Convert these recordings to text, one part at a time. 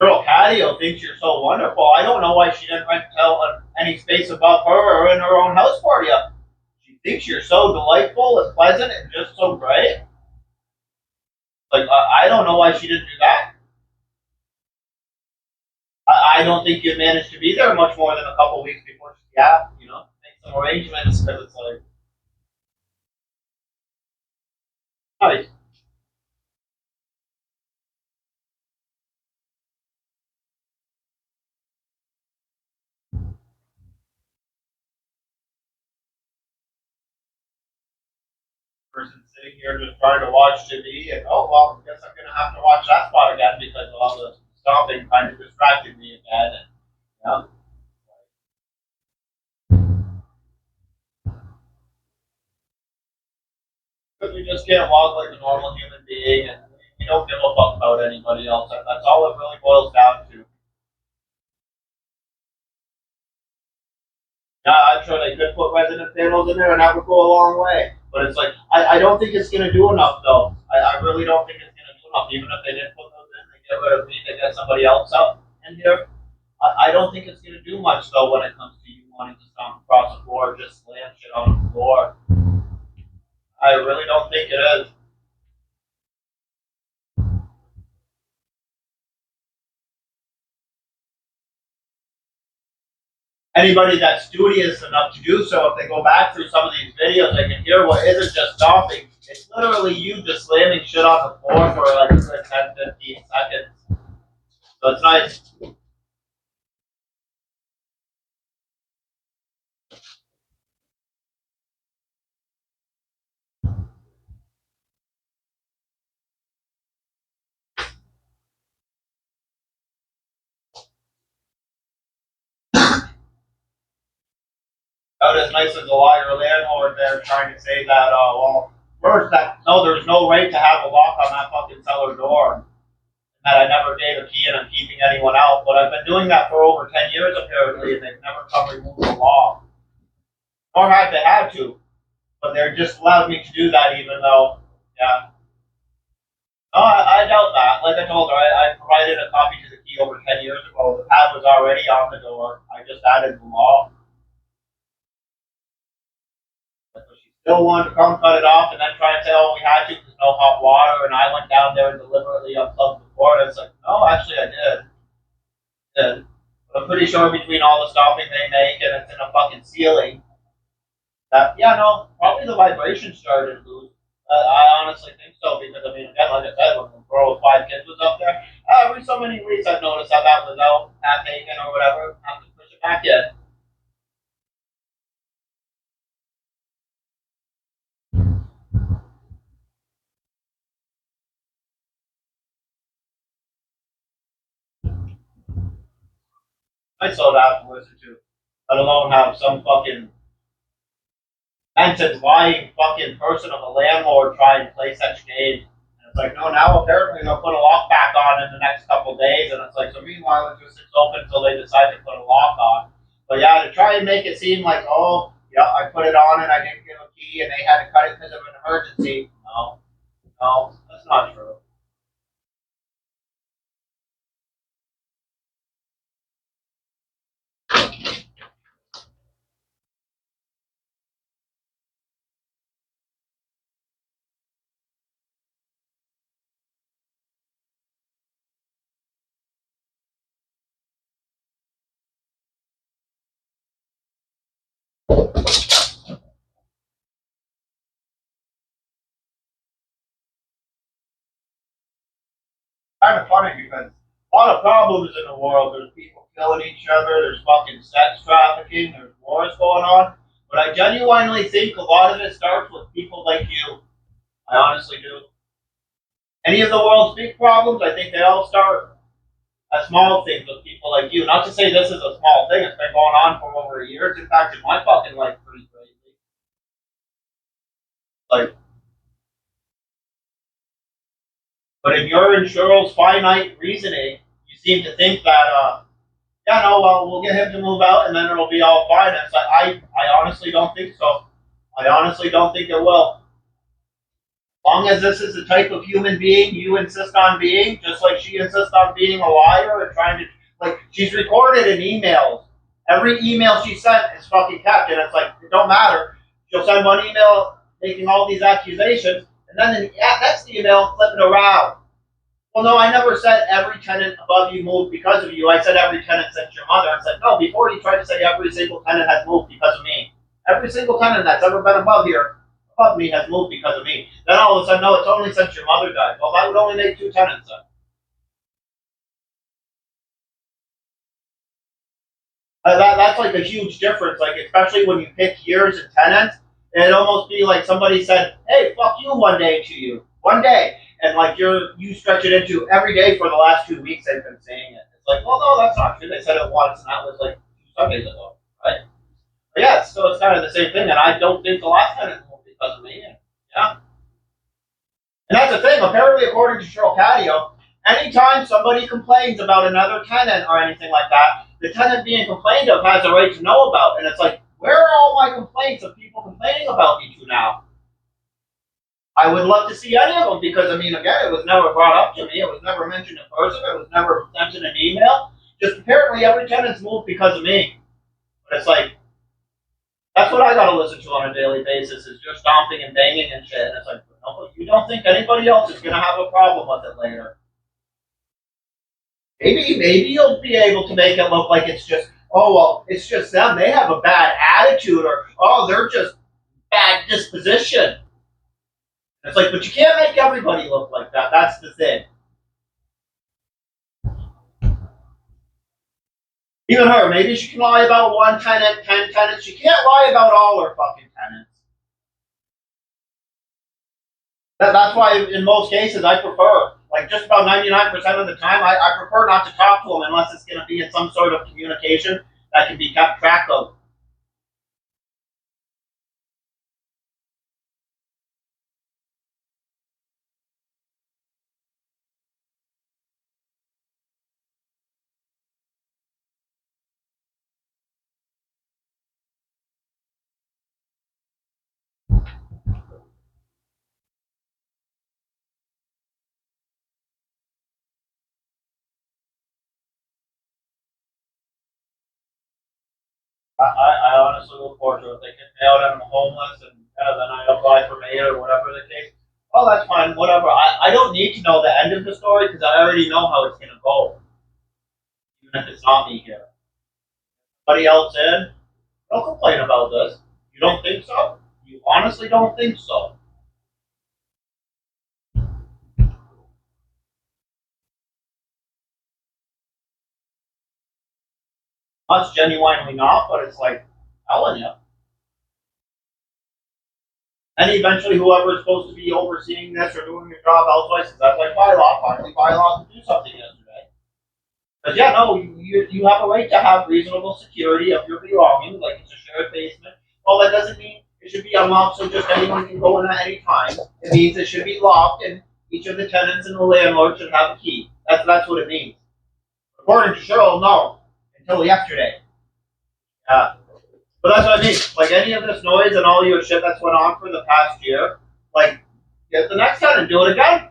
Girl Catio thinks you're so wonderful. I don't know why she didn't rent any space above her or in her own house for you. She thinks you're so delightful and pleasant and just so great. Like, I don't know why she didn't do that. I don't think you'd manage to be there much more than a couple weeks before she, yeah, make some arrangements because it's like, nice. Person sitting here just trying to watch TV, and oh well, I guess I'm gonna have to watch that spot again because all the stomping kind of distracted me again. And, yeah, because we just can't walk like a normal human being, and we don't give a fuck about anybody else. And that's all it really boils down to. Yeah, I'm sure they could put resident panels in there, and that would go a long way. But it's like I don't think it's gonna do enough though. I really don't think it's gonna do enough. Even if they did put those in, they get rid of me, they get somebody else up in here. I don't think it's going to do much though when it comes to you wanting to stomp across the floor, just slam shit on the floor. I really don't think it is. Anybody that's studious enough to do so, if they go back through some of these videos, they can hear what isn't just stomping. It's literally you just slamming shit on the floor for like 10, 15 seconds. So it's nice. Not as nice as a liar landlord there trying to say that, well, first, that no, there's no right to have a lock on that fucking cellar door. That I never gave a key and I'm keeping anyone out. But I've been doing that for over 10 years apparently, and they've never come remove the law. Nor have they had to. But they're just allowed me to do that even though, yeah. No, I doubt that. Like I told her, I provided a copy to the key over 10 years ago. The pad was already on the door. I just added the law. But she still wanted to come cut it off and then try and say, oh, we had to because no hot water. And I went down there and deliberately unplugged the cord. And it's like, no, actually, I did. I'm pretty sure between all the stomping they make and it's in a fucking ceiling, that yeah, no, probably the vibration started to lose. I honestly think so because I mean, again, like I said, when the girl with 5 kids was up there, every so many weeks I've noticed how that was out, half taken or whatever, have to push it back in. I saw that to listen to, let alone have some fucking mentioned lying fucking person of a landlord try and play such games. And it's like, no, now apparently they'll put a lock back on in the next couple of days. And it's like, so meanwhile, it just sits open until they decide to put a lock on. But yeah, to try and make it seem like, oh, yeah, I put it on and I didn't give a key and they had to cut it because of an emergency. No, no, that's not true. Kind of funny because a lot of problems in the world. There's people killing each other. There's fucking sex trafficking. There's wars going on. But I genuinely think a lot of it starts with people like you. I honestly do. Any of the world's big problems, I think they all start as small things with people like you. Not to say this is a small thing. It's been going on for over a year. It's impacted my fucking life pretty crazy. Like, but in your and Cheryl's finite reasoning, you seem to think that, yeah, no, well, we'll get him to move out and then it'll be all fine. And it's like, I honestly don't think so. I honestly don't think it will. long as this is the type of human being you insist on being, just like she insists on being a liar and trying to, like, she's recorded in emails. Every email she sent is fucking kept, and it's like, it don't matter. She'll send one email making all these accusations, and then the next email flipping around. Well, no, I never said every tenant above you moved because of you. I said every tenant since your mother. I said, no, before you tried to say every single tenant has moved because of me. Every single tenant that's ever been above me has moved because of me. Then all of a sudden, no, it's only since your mother died. Well, that would only make 2 tenants then. That's like a huge difference, like especially when you pick years and tenants. It'd almost be like somebody said, "Hey, fuck you," one day to you, one day, and like you stretch it into every day for the last 2 weeks they've been saying it. It's like, well, no, that's not true. They said it once, and that was like 2 Sundays ago, right? But yeah, so it's kind of the same thing, and I don't think the last tenant moved because of me. Yeah, and that's the thing. Apparently, according to Cheryl Catio, anytime somebody complains about another tenant or anything like that, the tenant being complained of has a right to know about. And it's like, where are all my complaints of people complaining about me to now? I would love to see any of them because, I mean, again, it was never brought up to me. It was never mentioned in person. It was never sent in an email. Just apparently every tenant's moved because of me. But it's like, that's what I got to listen to on a daily basis is just stomping and banging and shit. And it's like, no, you don't think anybody else is going to have a problem with it later. Maybe you'll be able to make it look like it's just, oh, well, it's just them. They have a bad attitude, or, oh, they're just bad disposition. It's like, but you can't make everybody look like that. That's the thing. Even her, maybe she can lie about one tenant, 10 tenants. She can't lie about all her fucking tenants. That's why, in most cases, I prefer, like just about 99% of the time, I prefer not to talk to them unless it's going to be in some sort of communication that can be kept track of. I honestly look forward to it. If they get me out and I'm homeless and then I apply for mayor or whatever the case. Oh, that's fine, whatever. I don't need to know the end of the story because I already know how it's going to go, even if it's not me here. Somebody else in, don't complain about this. You don't think so? You honestly don't think so? Us genuinely not, but it's like telling you. And eventually, whoever is supposed to be overseeing this or doing your job elsewhere says, that's like bylaw, finally bylaw to do something yesterday. But yeah, no, you have a right to have reasonable security of your belongings, like it's a shared basement. Well, that doesn't mean it should be unlocked so just anyone can go in at any time. It means it should be locked and each of the tenants and the landlord should have a key. That's what it means. According to Cheryl, no, until yesterday. But that's what I mean. Like any of this noise and all your shit that's went on for the past year, like get the next tenant, do it again.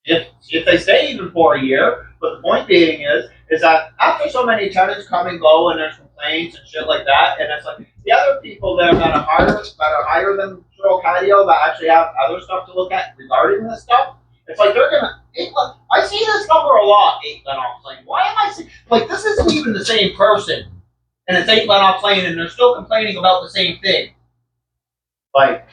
If they stay even for a year, but the point being is that after so many tenants come and go and there's complaints and shit like that, and it's like the other people there that are higher than Cheryl Catio that actually have other stuff to look at regarding this stuff. It's like they're gonna. I see this number a lot. 8 Lennox Lane. Why am I seeing like this isn't even the same person, and it's 8 Lennox Lane, and they're still complaining about the same thing. Like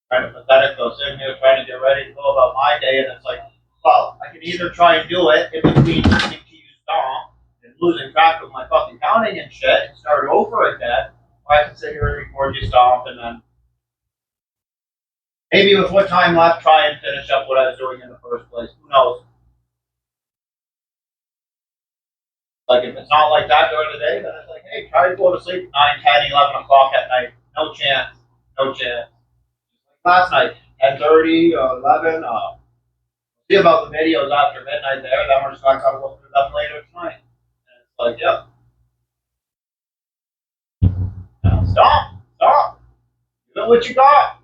kind of pathetic though, sitting here trying to get ready to go about my day, and it's like, well, I can either try and do it in between listening to you stomp and losing track of my fucking counting and shit and start over again, or I can sit here and record you stomp and then maybe with what time left, try and finish up what I was doing in the first place. Who knows? Like if it's not like that during the day, then it's like, hey, try to go to sleep 9, 10, 11 o'clock at night. No chance. No chance. Last night, 10:30, 11. See about the videos after midnight there. Then we're just going to go through them later tonight. And it's like, yep. Stop. Stop. Give it what you got.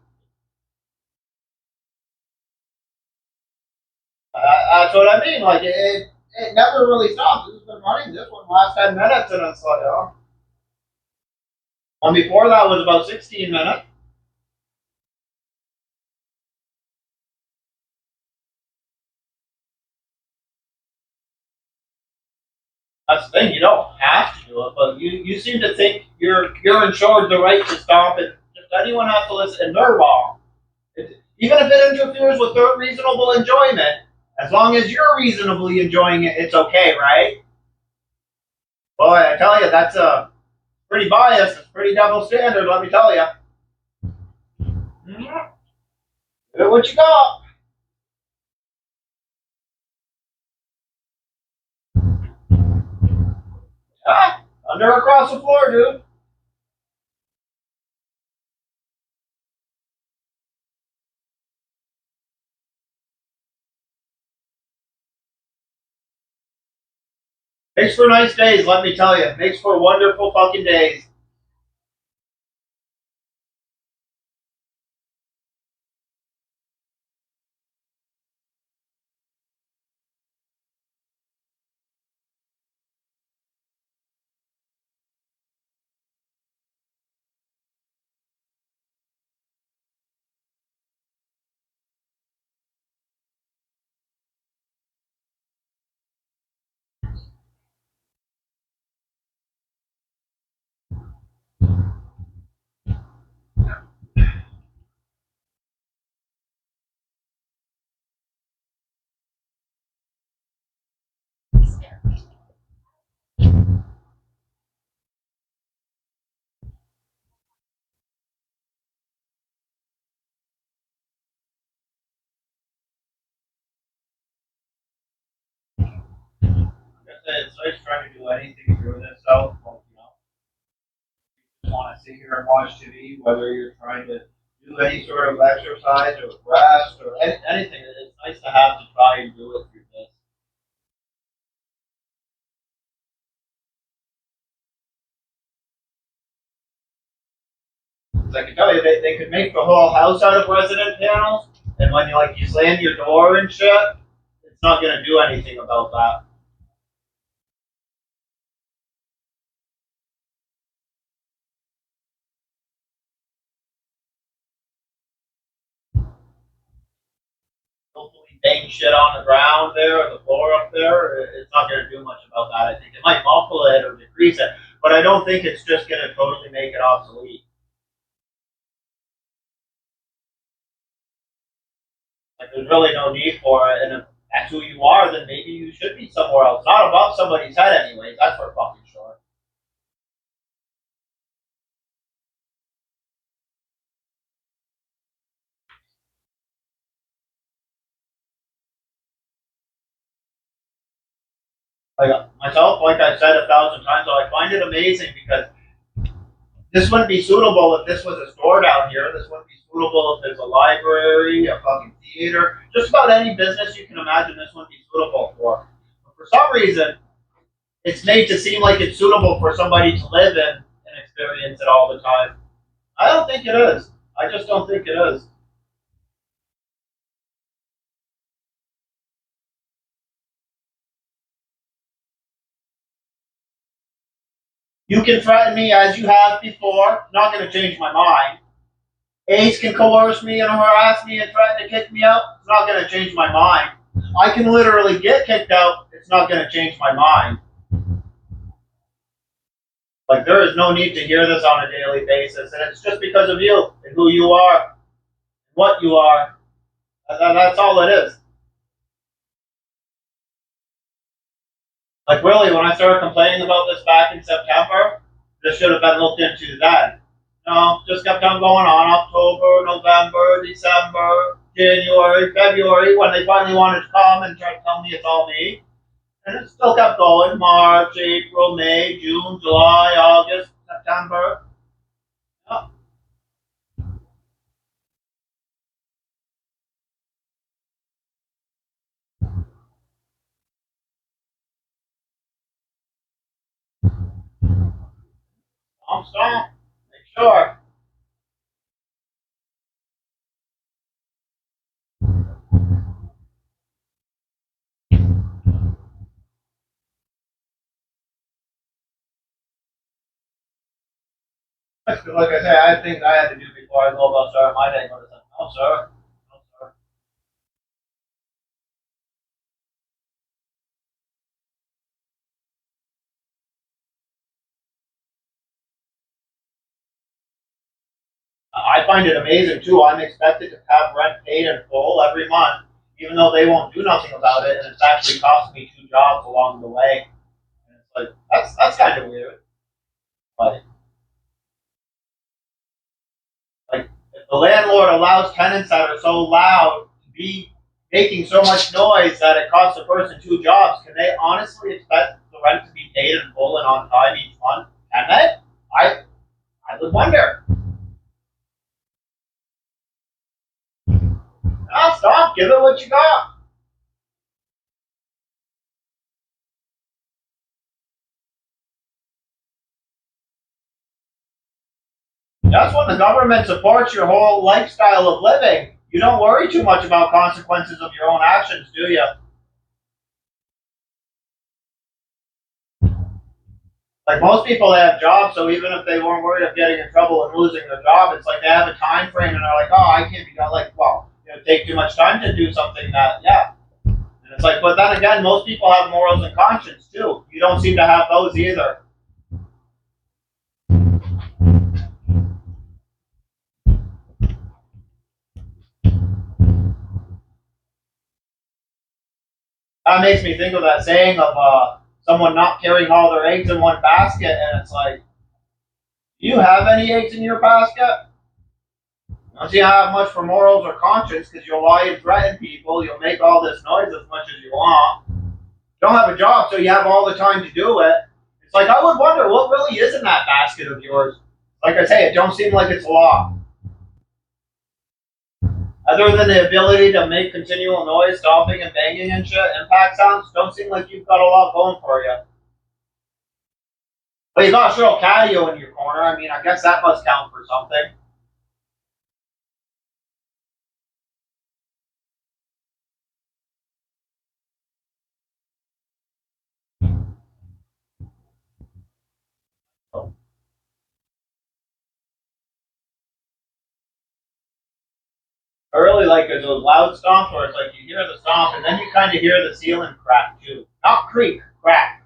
That's what I mean. Like, it never really stops. This has been running this one last 10 minutes, and it's like, oh. One before that was about 16 minutes. That's the thing. You don't have to do it, but you seem to think you're ensured the right to stop it. If anyone has to listen, and they're wrong. Even if it interferes with their reasonable enjoyment, as long as you're reasonably enjoying it, it's okay, right? Boy, I tell you, that's pretty biased. It's pretty double standard. Let me tell you. What you got? Ah, under across the floor, dude. Makes for nice days, let me tell you. Makes for wonderful fucking days. Like I said, it's nice trying to do anything through this, so, just want to sit here and watch TV, whether you're trying to do any sort of exercise or rest or anything. It's nice to have to try and do it through this. 'Cause I can tell you, they could make the whole house out of resident panels, and when you slam your door and shit, it's not going to do anything about that. Hopefully bang shit on the ground there or the floor up there, it's not going to do much about that. I think it might muffle it or decrease it, but I don't think it's just going to totally make it obsolete. Like there's really no need for it, and if that's who you are, then maybe you should be somewhere else, not above somebody's head, anyways. That's for fucking sure. Like myself, like I said 1,000 times, I find it amazing because this wouldn't be suitable if this was a store down here. This wouldn't be suitable if there's a library, a fucking theater, just about any business you can imagine. This wouldn't be suitable for. But for some reason, it's made to seem like it's suitable for somebody to live in and experience it all the time. I don't think it is. I just don't think it is. You can threaten me as you have before. Not going to change my mind. Ace can coerce me and harass me and threaten to kick me out. It's not going to change my mind. I can literally get kicked out. It's not going to change my mind. Like there is no need to hear this on a daily basis, and it's just because of you and who you are, what you are. That's all it is. Like really, when I started complaining about this back in September, this should have been looked into then. No, just kept on going on. October, November, December, January, February, when they finally wanted to come and try to tell me it's all me. And it still kept going. March, April, May, June, July, August, September. Yeah. Stomp. Make sure. Like I say, I think I had to do before I go about starting my day. But it's like, no, sir. No, sir. I find it amazing too. I'm expected to have rent paid in full every month, even though they won't do nothing about it, and it's actually costing me two jobs along the way. And it's like that's kind of weird. Like like if the landlord allows tenants that are so loud to be making so much noise that it costs a person two jobs, can they honestly expect the rent to be paid in full and on time each month? Can they? I I would wonder. Ah, stop. Give it what you got. That's when the government supports your whole lifestyle of living. You don't worry too much about consequences of your own actions, do you? Like most people, they have jobs, so even if they weren't worried of getting in trouble and losing their job, it's like they have a time frame and they're like, oh, I can't be done. Like, well, take too much time to do something that, yeah. And it's like, but then again, most people have morals and conscience too. You don't seem to have those either. That makes me think of that saying of someone not carrying all their eggs in one basket, and it's like, do you have any eggs in your basket? Don't you have much for morals or conscience because you'll lie and threaten people, you'll make all this noise as much as you want. You don't have a job, so you have all the time to do it. It's like I would wonder what really is in that basket of yours. Like I say, it don't seem like it's a lot. Other than the ability to make continual noise, stomping and banging and shit, impact sounds don't seem like you've got a lot going for you. But you got a little catio in your corner. I mean, I guess that must count for something. I really like it. Those loud stomps where it's like you hear the stomp and then you kind of hear the ceiling crack too. Not creak, crack.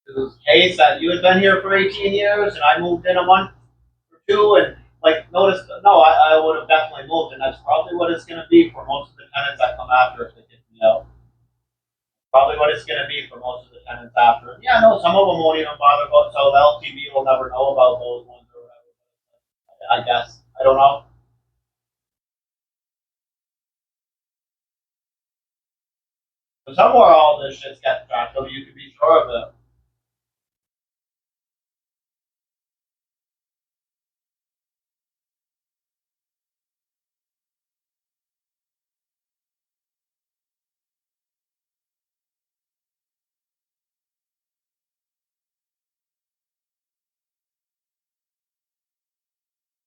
It was a case that you had been here for 18 years and I moved in a month or two and like noticed, no, I would have definitely moved and that's probably what it's going to be for most of the tenants that come after if they kick me out. Probably what it's going to be for most of the tenants after. And yeah, no, some of them won't even bother about, so the LTV will never know about those ones or whatever. I guess. I don't know. But somewhere all this shit's getting tracked, so you can be sure of it.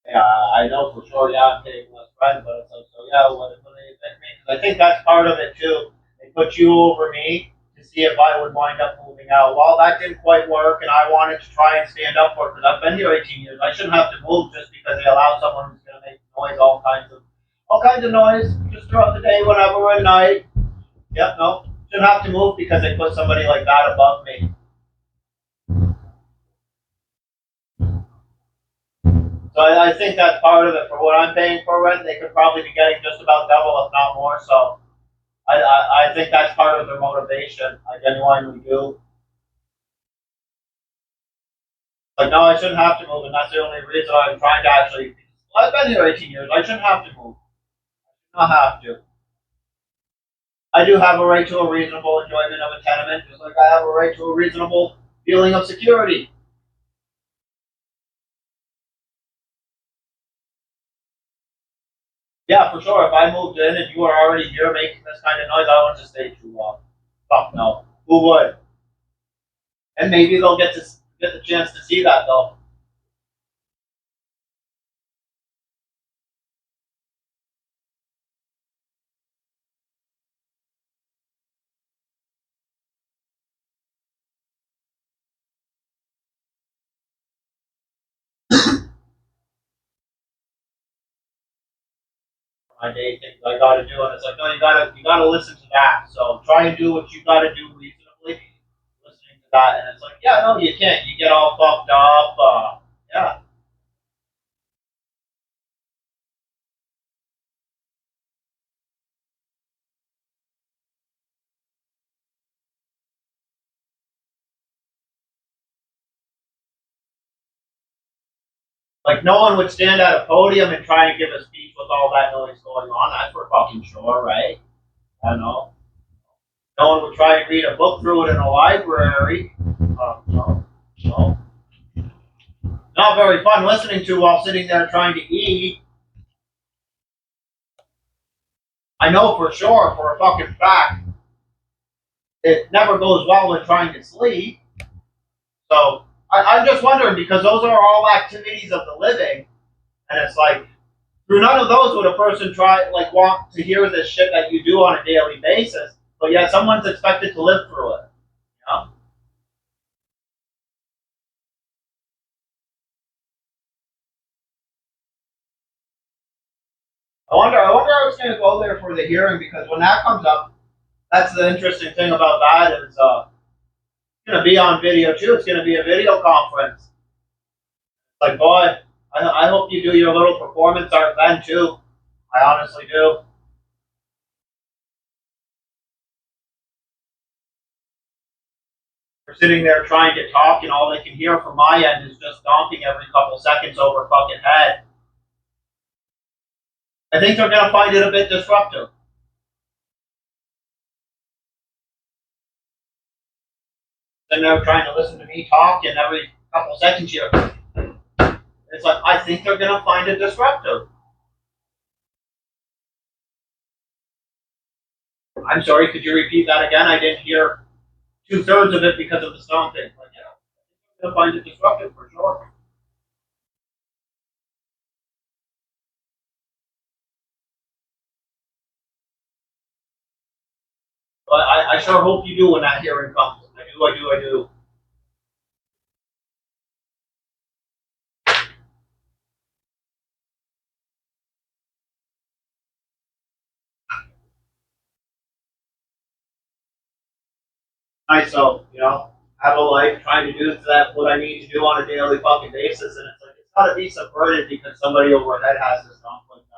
Yeah, I know for sure. Yeah, I'm getting less friends, but it's like, so yeah, what do you think me? Because I think that's part of it too. They put you over me to see if I would wind up moving out. Well, that didn't quite work, and I wanted to try and stand up for it because I've been here 18 years. I shouldn't have to move just because they allow someone who's going to make noise, all kinds of noise, just throughout the day, whenever at night. Yep, no, shouldn't have to move because they put somebody like that above me. So I think that's part of it. For what I'm paying for rent, they could probably be getting just about double, if not more. So I think that's part of their motivation. I genuinely do. Like, no, I shouldn't have to move, and that's the only reason I'm trying to actually. I've been here 18 years. I shouldn't have to move. I should not have to. I do have a right to a reasonable enjoyment of a tenement, just like I have a right to a reasonable feeling of security. Yeah, for sure. If I moved in and you were already here making this kind of noise, I wouldn't just stay too long. Fuck no. Who would? And maybe they'll get the chance to see that though. My day things I gotta do, and it's like, no, you gotta listen to that. So try and do what you gotta do reasonably. Listening to that, and it's like, yeah, no, you can't. You get all fucked up. Yeah. Like no one would stand at a podium and try and give a speech with all that noise going on. That's for fucking sure, right? I don't know. No one would try and read a book through it in a library. No, no. Not very fun listening to while sitting there trying to eat. I know for sure, for a fucking fact, it never goes well when trying to sleep. So I'm just wondering because those are all activities of the living, and it's like through none of those would a person try like want to hear this shit that you do on a daily basis, but yet someone's expected to live through it. You know? I wonder how it's going to go there for the hearing because when that comes up, that's the interesting thing about that is it's going to be on video too. It's going to be a video conference. Like boy, I hope you do your little performance art then too. I honestly do. We're sitting there trying to talk, and all they can hear from my end is just donking every couple seconds over fucking head. I think they're gonna find it a bit disruptive. Then they're trying to listen to me talk, and every couple seconds you, it's like I think they're gonna find it disruptive. I'm sorry, could you repeat that again? I didn't hear 2/3 of it because of the stomping. Like, yeah, they're gonna find it disruptive for sure. But I sure hope you do when that hearing comes. I do. Myself, have a life, trying to do that what I need to do on a daily fucking basis, and it's like it's gotta be subverted because somebody overhead has this stuff like that.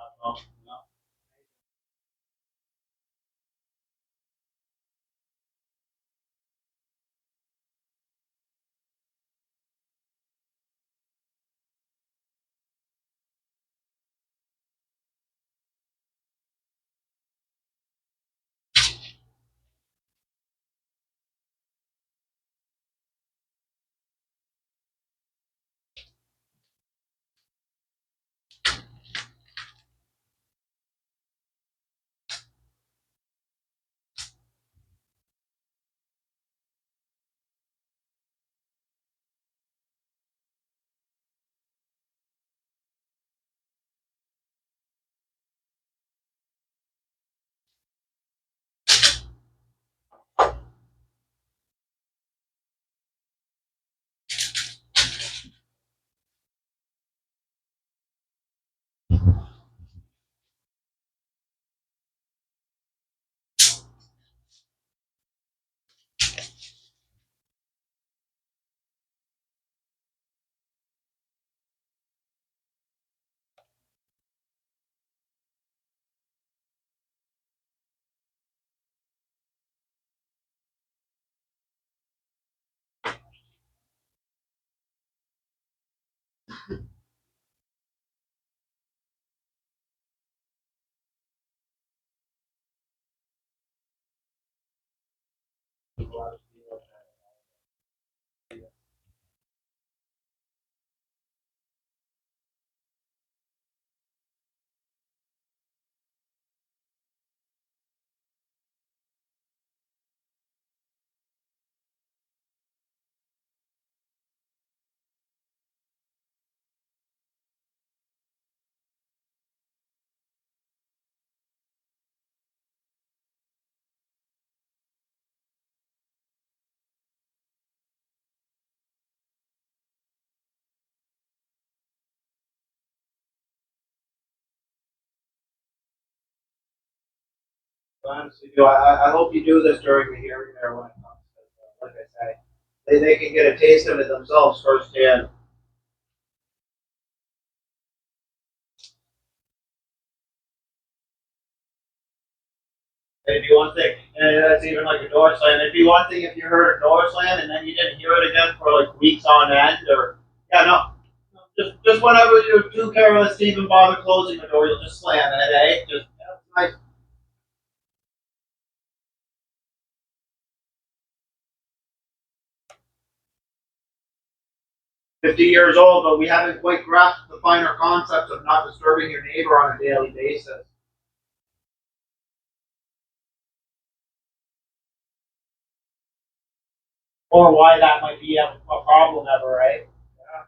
Honestly, I hope you do this during the hearing there when it comes. Like I say, they can get a taste of it themselves firsthand. It'd be one thing, and that's even like a door slam. It'd be one thing if you heard a door slam and then you didn't hear it again for like weeks on end, or yeah, no, just whenever you're too careless to even bother closing the door, you'll just slam it. Eh? Just yeah, nice. 50 years old, but we haven't quite grasped the finer concepts of not disturbing your neighbor on a daily basis. Or why that might be a problem ever, right? Yeah.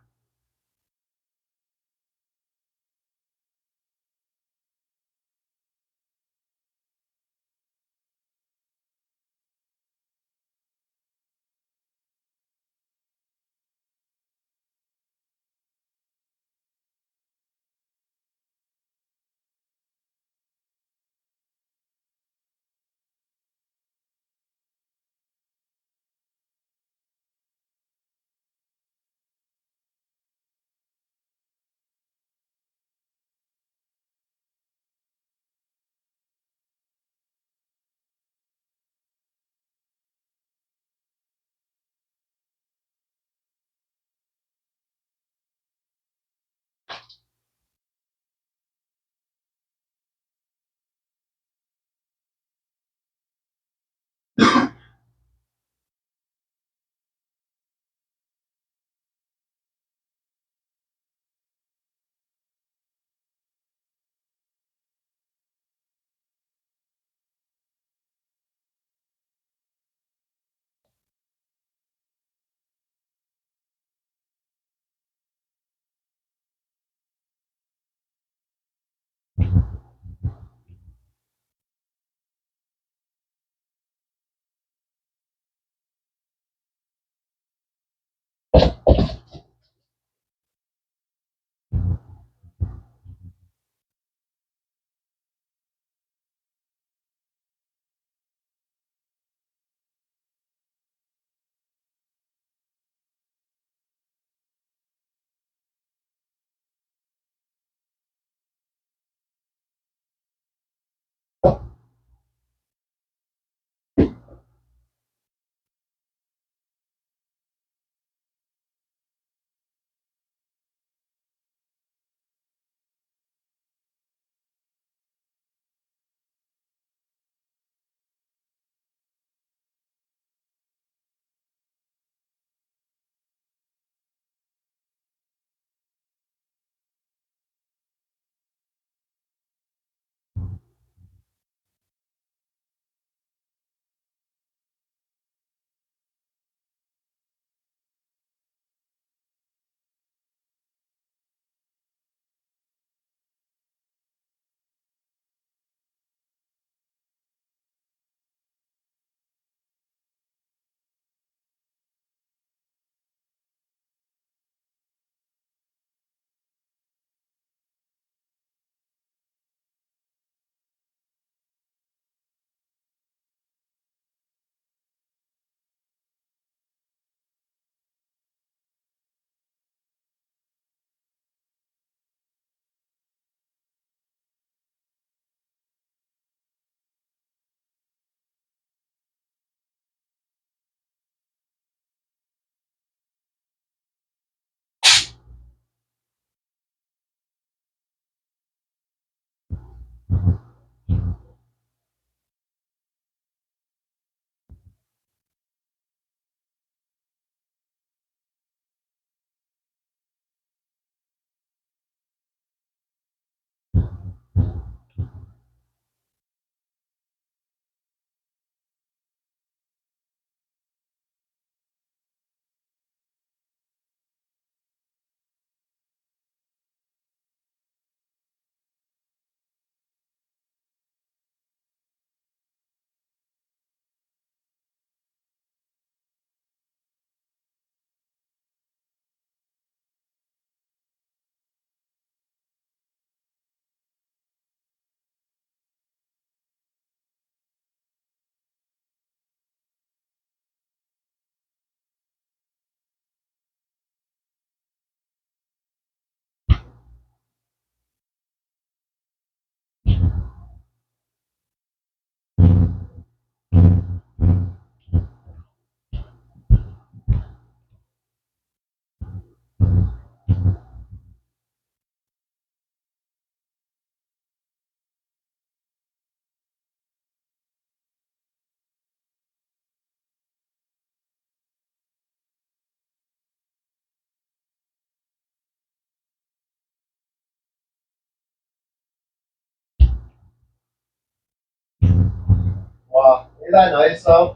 that nice though?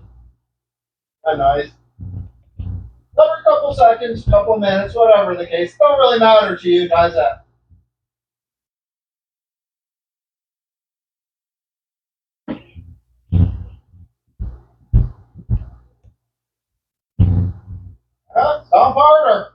That nice. Every couple seconds, couple minutes, whatever the case. Don't really matter to you, does it? Yeah, some harder.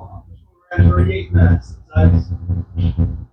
We're at 38 minutes. That's